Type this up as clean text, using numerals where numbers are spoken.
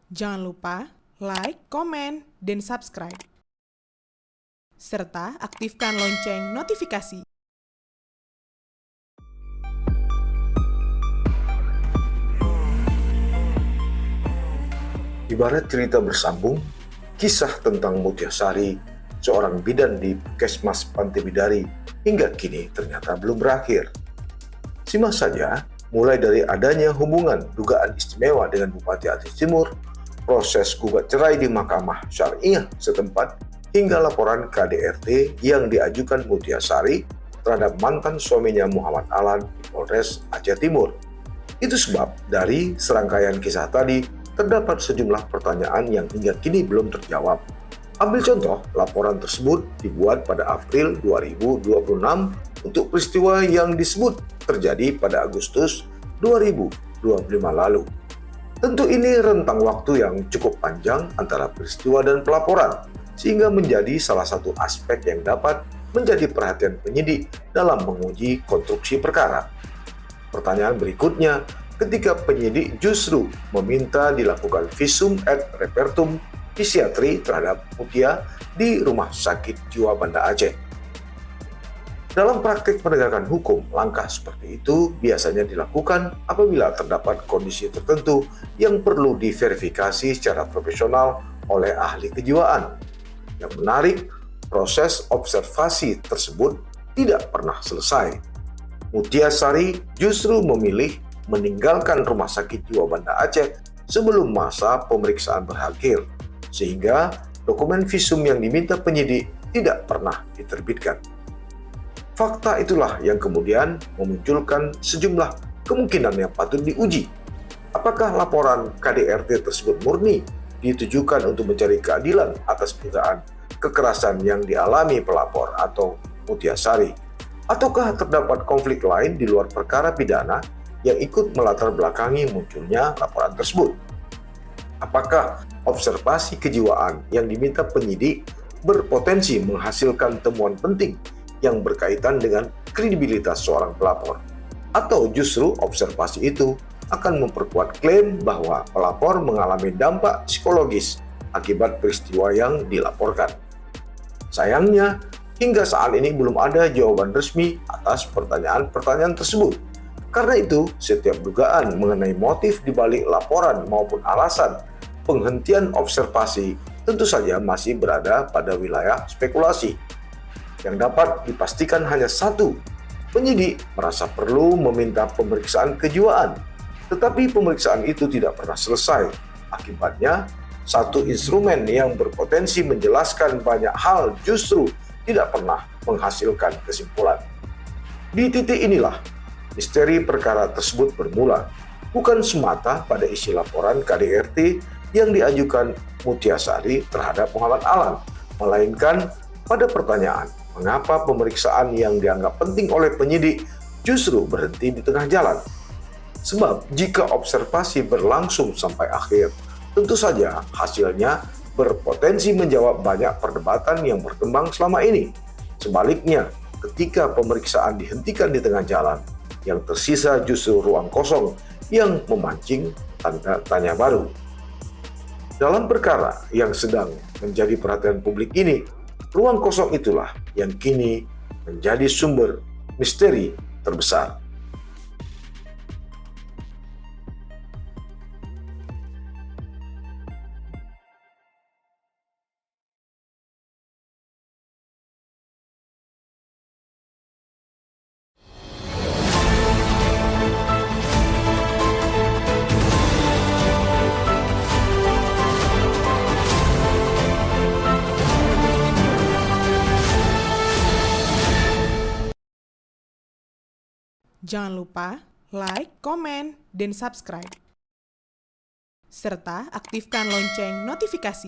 Jangan lupa like, komen, dan subscribe. Serta aktifkan lonceng notifikasi. Ibarat cerita bersambung, kisah tentang Mutiasari, seorang bidan di Puskesmas Pantai Bidari, hingga kini ternyata belum berakhir. Simak saja, mulai dari adanya hubungan dugaan istimewa dengan Bupati Aceh Timur, proses gugat cerai di Mahkamah Syariah setempat, hingga laporan KDRT yang diajukan Mutiasari terhadap mantan suaminya Muhammad Alan di Polres Aceh Timur. Itu sebab dari serangkaian kisah tadi, terdapat sejumlah pertanyaan yang hingga kini belum terjawab. Ambil contoh, laporan tersebut dibuat pada April 2026 untuk peristiwa yang disebut terjadi pada Agustus 2025 lalu. Tentu ini rentang waktu yang cukup panjang antara peristiwa dan pelaporan, sehingga menjadi salah satu aspek yang dapat menjadi perhatian penyidik dalam menguji konstruksi perkara. Pertanyaan berikutnya, ketika penyidik justru meminta dilakukan visum et repertum psikiatri terhadap Mutia di Rumah Sakit Jiwa Banda Aceh. Dalam praktik penegakan hukum, langkah seperti itu biasanya dilakukan apabila terdapat kondisi tertentu yang perlu diverifikasi secara profesional oleh ahli kejiwaan. Yang menarik, proses observasi tersebut tidak pernah selesai. Mutiasari justru memilih meninggalkan Rumah Sakit Jiwa Banda Aceh sebelum masa pemeriksaan berakhir, sehingga dokumen visum yang diminta penyidik tidak pernah diterbitkan. Fakta itulah yang kemudian memunculkan sejumlah kemungkinan yang patut diuji. Apakah laporan KDRT tersebut murni ditujukan untuk mencari keadilan atas dugaan kekerasan yang dialami pelapor atau Mutiasari? Ataukah terdapat konflik lain di luar perkara pidana yang ikut melatar belakangi munculnya laporan tersebut? Apakah observasi kejiwaan yang diminta penyidik berpotensi menghasilkan temuan penting yang berkaitan dengan kredibilitas seorang pelapor? Atau justru observasi itu akan memperkuat klaim bahwa pelapor mengalami dampak psikologis akibat peristiwa yang dilaporkan? Sayangnya, hingga saat ini belum ada jawaban resmi atas pertanyaan-pertanyaan tersebut. Karena itu, setiap dugaan mengenai motif di balik laporan maupun alasan penghentian observasi tentu saja masih berada pada wilayah spekulasi. Yang dapat dipastikan hanya satu, penyidik merasa perlu meminta pemeriksaan kejiwaan, tetapi pemeriksaan itu tidak pernah selesai. Akibatnya, satu instrumen yang berpotensi menjelaskan banyak hal justru tidak pernah menghasilkan kesimpulan. Di titik inilah misteri perkara tersebut bermula, bukan semata pada isi laporan KDRT yang diajukan Mutiasari terhadap Muhammad Alan, melainkan pada pertanyaan mengapa pemeriksaan yang dianggap penting oleh penyidik justru berhenti di tengah jalan. Sebab jika observasi berlangsung sampai akhir, tentu saja hasilnya berpotensi menjawab banyak perdebatan yang berkembang selama ini. Sebaliknya, ketika pemeriksaan dihentikan di tengah jalan, yang tersisa justru ruang kosong yang memancing tanda tanya baru. Dalam perkara yang sedang menjadi perhatian publik ini, ruang kosong itulah yang kini menjadi sumber misteri terbesar. Jangan lupa like, komen, dan subscribe. Serta aktifkan lonceng notifikasi.